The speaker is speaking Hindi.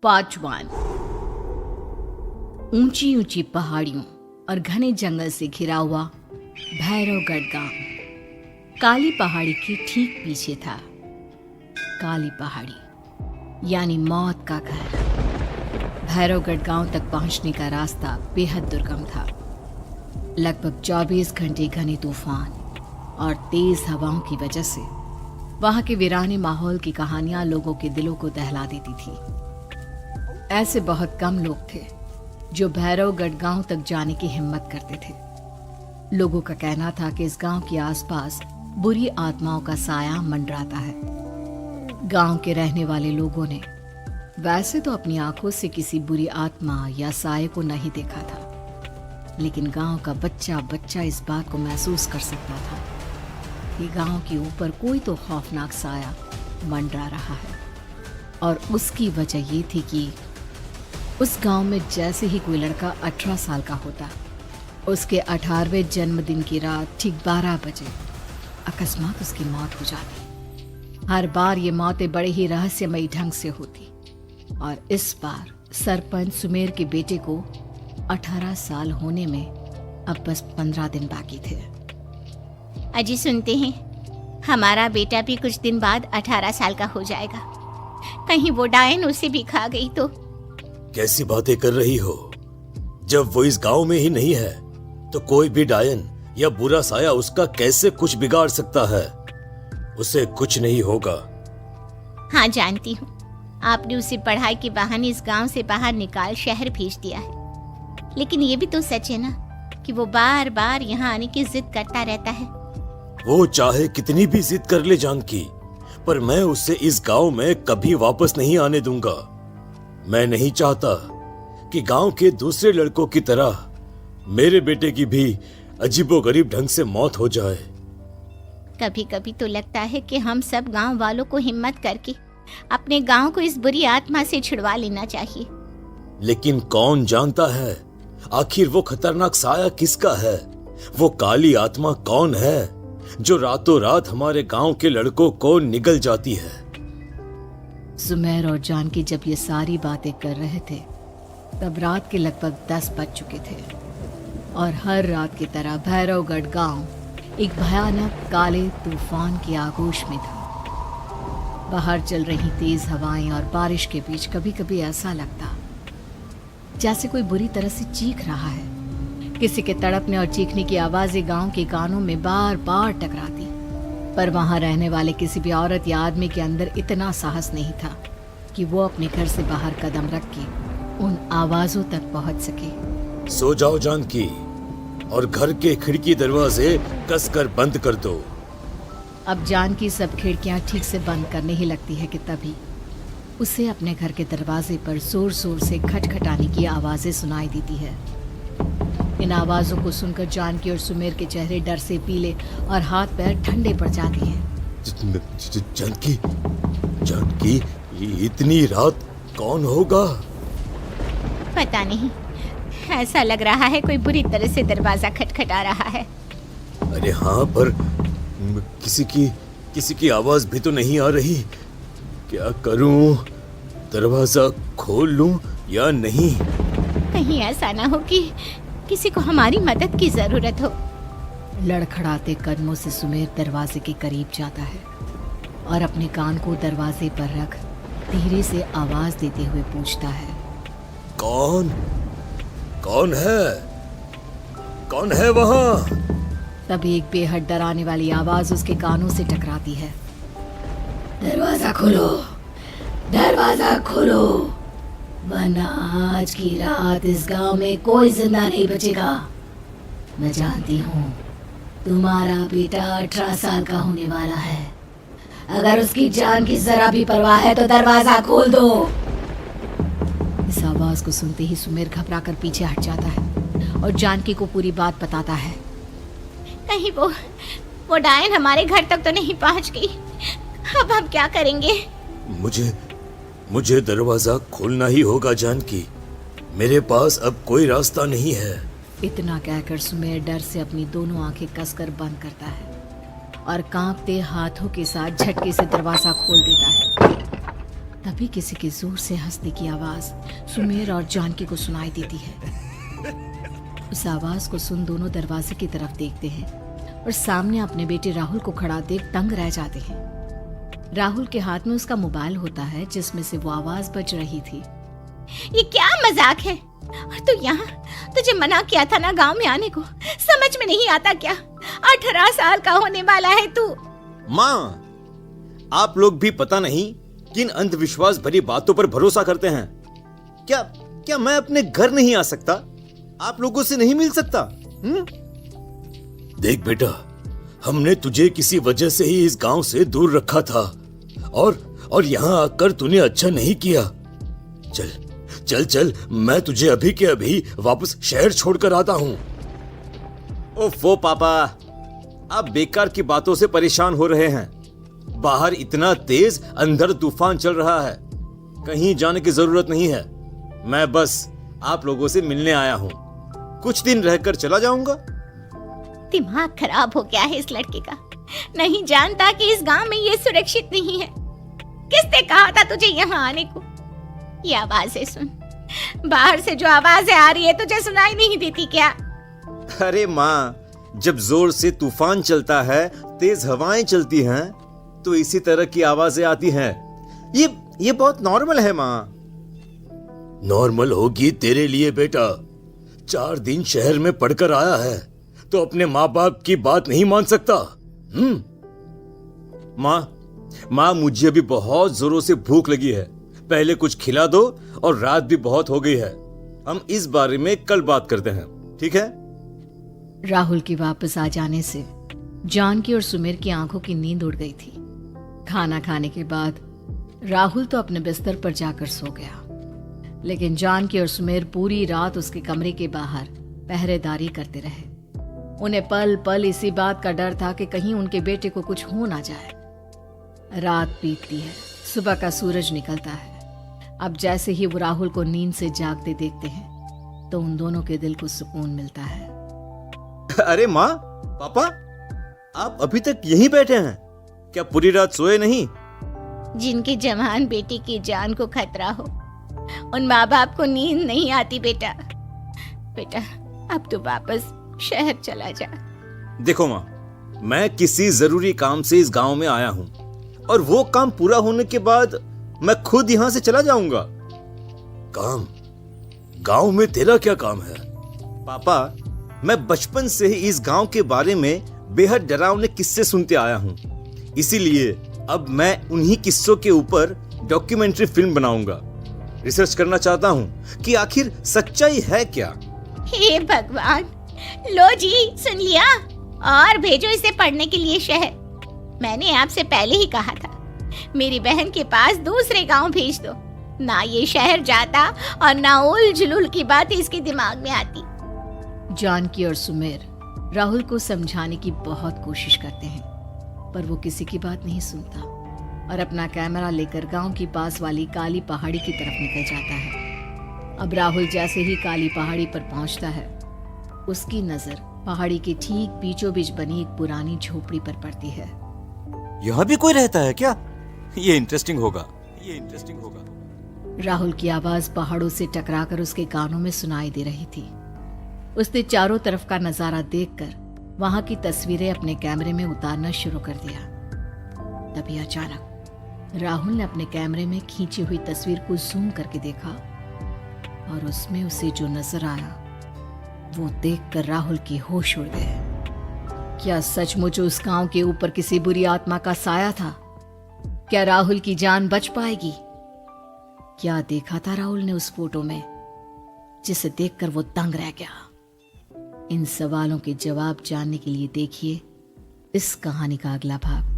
पाचवान। ऊंची ऊंची पहाड़ियों और घने जंगल से घिरा हुआ भैरवगढ़ गांव काली पहाड़ी के ठीक पीछे था। काली पहाड़ी यानी मौत का घर। भैरवगढ़ गांव तक पहुंचने का रास्ता बेहद दुर्गम था। लगभग 24 घंटे घने तूफान और तेज हवाओं की वजह से वहां के वीराने माहौल की कहानियां लोगों के दिलों को दहला देती थी। ऐसे बहुत कम लोग थे जो भैरवगढ़ गांव तक जाने की हिम्मत करते थे। लोगों का कहना था कि इस गांव के आसपास बुरी आत्माओं का साया मंडराता है। गांव के रहने वाले लोगों ने वैसे तो अपनी आंखों से किसी बुरी आत्मा या साये को नहीं देखा था, लेकिन गांव का बच्चा बच्चा इस बात को महसूस कर सकता था कि गांव के ऊपर कोई तो खौफनाक साया मंडरा रहा है। और उसकी वजह ये थी कि उस गांव में जैसे ही कोई लड़का 18 साल का होता, उसके 18वें जन्मदिन की रात ठीक 12 बजे अकस्मात उसकी मौत हो जाती। हर बार ये मौतें बड़े ही रहस्यमयी ढंग से होती और इस बार सरपंच सुमेर के बेटे को 18 साल होने में अब बस 15 दिन बाकी थे। अजी सुनते हैं, हमारा बेटा भी कुछ दिन बाद 18 साल का हो जाएगा। कहीं वो डायन उसे भी खा गई तो? कैसी बातें कर रही हो? जब वो इस गांव में ही नहीं है तो कोई भी डायन या बुरा साया उसका कैसे कुछ बिगाड़ सकता है? उसे कुछ नहीं होगा। हाँ जानती हूँ, आपने उसे पढ़ाई के बहाने इस गांव से बाहर निकाल शहर भेज दिया है, लेकिन ये भी तो सच है ना कि वो बार बार यहाँ आने की जिद करता रहता है। वो चाहे कितनी भी जिद कर ले जानकी, पर मैं उसे इस गांव में कभी वापस नहीं आने दूंगा। मैं नहीं चाहता कि गांव के दूसरे लड़कों की तरह मेरे बेटे की भी अजीबोगरीब ढंग से मौत हो जाए। कभी कभी तो लगता है कि हम सब गांव वालों को हिम्मत करके अपने गांव को इस बुरी आत्मा से छुड़वा लेना चाहिए। लेकिन कौन जानता है आखिर वो खतरनाक साया किसका है? वो काली आत्मा कौन है जो रातों रात हमारे गांव के लड़कों को निगल जाती है? सुमेर और जानकी जब ये सारी बातें कर रहे थे तब रात के लगभग 10 बज चुके थे और हर रात की तरह भैरवगढ़ गांव एक भयानक काले तूफान की आगोश में था। बाहर चल रही तेज हवाएं और बारिश के बीच कभी कभी ऐसा लगता जैसे कोई बुरी तरह से चीख रहा है। किसी के तड़पने और चीखने की आवाजें गांव के कानों में बार बार टकराती, पर वहां रहने वाले किसी भी औरत या आदमी के अंदर इतना साहस नहीं था कि वो अपने घर से बाहर कदम रख के उन आवाजों तक पहुंच सके। सो जाओ जानकी और घर के खिड़की दरवाजे कसकर बंद कर दो। अब जानकी सब खिड़कियां ठीक से बंद करने ही लगती है कि तभी उसे अपने घर के दरवाजे पर जोर जोर से खटखटाने की आवाजें सुनाई देती है। इन आवाजों को सुनकर जानकी और सुमेर के चेहरे डर से पीले और हाथ पैर ठंडे पड़ जाते हैं। जानकी, जानकी, इतनी रात कौन होगा? पता नहीं, ऐसा लग रहा है कोई बुरी तरह से दरवाजा खटखटा रहा है। अरे हाँ, पर किसी की आवाज भी तो नहीं आ रही। क्या करूं? दरवाजा खोल लूं या नहीं? कहीं ऐसा ना हो कि किसी को हमारी मदद की जरूरत हो। लड़खड़ाते कदमों से सुमेर दरवाजे के करीब जाता है और अपने कान को दरवाजे पर रख धीरे से आवाज देते हुए पूछता है, कौन है? कौन है वहां? तभी एक बेहद डराने वाली आवाज उसके कानों से टकराती है। दरवाजा खोलो, दरवाजा खोलो, वरना आज की रात इस गांव में कोई जिंदा नहीं बचेगा। मैं जानती हूँ तुम्हारा बेटा 18 साल का होने वाला है। अगर उसकी जान की जरा भी परवाह है तो दरवाजा खोल दो। इस आवाज को सुनते ही सुमेर घबरा कर पीछे हट जाता है और जानकी को पूरी बात बताता है। कहीं वो डायन हमारे घर तक तो नहीं पहुंच गई? अब हम क्या करेंगे? मुझे दरवाजा खोलना ही होगा जानकी। मेरे पास अब कोई रास्ता नहीं है। इतना कहकर सुमेर डर से अपनी दोनों आंखें कसकर बंद करता है और कांपते हाथों के साथ झटके से दरवाजा खोल देता है। तभी किसी के जोर से हंसने की आवाज सुमेर और जानकी को सुनाई देती है। उस आवाज को सुन दोनों दरवाजे की तरफ देखते हैं और सामने अपने बेटे राहुल को खड़ा देख दंग रह जाते हैं। राहुल के हाथ में उसका मोबाइल होता है जिसमें से वो आवाज बज रही थी। ये क्या मजाक है? और तू यहाँ, तुझे मना किया था ना गांव में आने को, समझ में नहीं आता क्या? 18 साल का होने वाला है तू। माँ, आप लोग भी पता नहीं किन अंधविश्वास भरी बातों पर भरोसा करते हैं। क्या मैं अपने घर नहीं आ सकता? आप लोगों से नहीं मिल सकता? देख बेटा, हमने तुझे किसी वजह से ही इस गांव से दूर रखा था और यहाँ आकर तूने अच्छा नहीं किया। चल, मैं तुझे अभी के अभी वापस शहर छोड़कर आता हूँ। ओफो पापा, आप बेकार की बातों से परेशान हो रहे हैं। बाहर इतना तेज अंधड़ तूफान चल रहा है, कहीं जाने की जरूरत नहीं है। मैं बस आप लोगों से मिलने आया हूँ, कुछ दिन रहकर चला जाऊंगा। दिमाग खराब हो गया है इस लड़के का, नहीं जानता कि इस गांव में ये सुरक्षित नहीं है। किसने कहा था तुझे यहाँ आने को? ये आवाजें सुन, बाहर से जो आवाजें आ रही है तुझे सुनाई नहीं देती क्या? अरे माँ, जब जोर से तूफान चलता है, तेज हवाएं चलती हैं, तो इसी तरह की आवाजें आती हैं। ये बहुत नॉर्मल है माँ। नॉर्मल होगी तेरे लिए बेटा। 4 दिन शहर में पढ़कर आया है तो अपने माँ बाप की बात नहीं मान सकता। माँ, मुझे अभी बहुत जोरों से भूख लगी है, पहले कुछ खिला दो, और रात भी बहुत हो गई है। हम इस बारे में कल बात करते हैं, ठीक है? राहुल के वापस आ जाने से जानकी और सुमेर की आंखों की नींद उड़ गई थी। खाना खाने के बाद राहुल तो अपने बिस्तर पर जाकर सो गया, लेकिन जानकी और सुमेर पूरी रात उसके कमरे के बाहर पहरेदारी करते रहे। उन्हें पल पल इसी बात का डर था कि कहीं उनके बेटे को कुछ हो ना जाए। रात बीतती है, सुबह का सूरज निकलता है। अब जैसे ही वो राहुल को नींद से जागते देखते हैं तो उन दोनों के दिल को सुकून मिलता है। अरे माँ, पापा, आप अभी तक यहीं बैठे हैं? क्या पूरी रात सोए नहीं? जिनके जवान बेटे की जान को खतरा हो, उन माँ बाप को नींद नहीं आती बेटा। अब तो वापस शहर चला जा। देखो माँ, मैं किसी जरूरी काम से इस गांव में आया हूँ, और वो काम पूरा होने के बाद मैं खुद यहाँ से चला जाऊंगा। काम? गांव में तेरा क्या काम है? पापा, मैं बचपन से ही इस गांव के बारे में बेहद डरावने किस्से सुनते आया हूँ, इसीलिए अब मैं उन्हीं किस्सों के ऊपर डॉक्यूमेंट्री फिल्म बनाऊंगा। रिसर्च करना चाहता हूँ कि आखिर सच्चाई है क्या। हे भगवान, लो जी, सुन लिया, और भेजो इसे पढ़ने के लिए शहर। मैंने आपसे पहले ही कहा था, मेरी बहन के पास दूसरे गांव भेज दो। ना ये शहर जाता और ना उल जुलूल की बात इसके दिमाग में आती। जानकी और सुमेर राहुल को समझाने की बहुत कोशिश करते हैं, पर वो किसी की बात नहीं सुनता और अपना कैमरा लेकर गांव की पास वाली काली पहाड़ी की तरफ निकल जाता है। अब राहुल जैसे ही काली पहाड़ी पर पहुंचता है, उसकी नजर पहाड़ी के ठीक बीचों बीच बनी एक पुरानी झोपड़ी पर पड़ती है। यहाँ भी कोई रहता है क्या? ये इंटरेस्टिंग होगा। राहुल की आवाज पहाड़ों से टकराकर उसके कानों में सुनाई दे रही थी। उसने चारों तरफ का नजारा देखकर वहां की तस्वीरें अपने कैमरे में उतारना शुरू कर दिया। तभी अचानक राहुल ने अपने कैमरे में खींची हुई तस्वीर को जूम करके देखा, और उसमें उसे जो नजर आया वो देखकर राहुल की होश उड़ गए। क्या सचमुच उस गांव के ऊपर किसी बुरी आत्मा का साया था? क्या राहुल की जान बच पाएगी? क्या देखा था राहुल ने उस फोटो में जिसे देखकर वो दंग रह गया? इन सवालों के जवाब जानने के लिए देखिए इस कहानी का अगला भाग।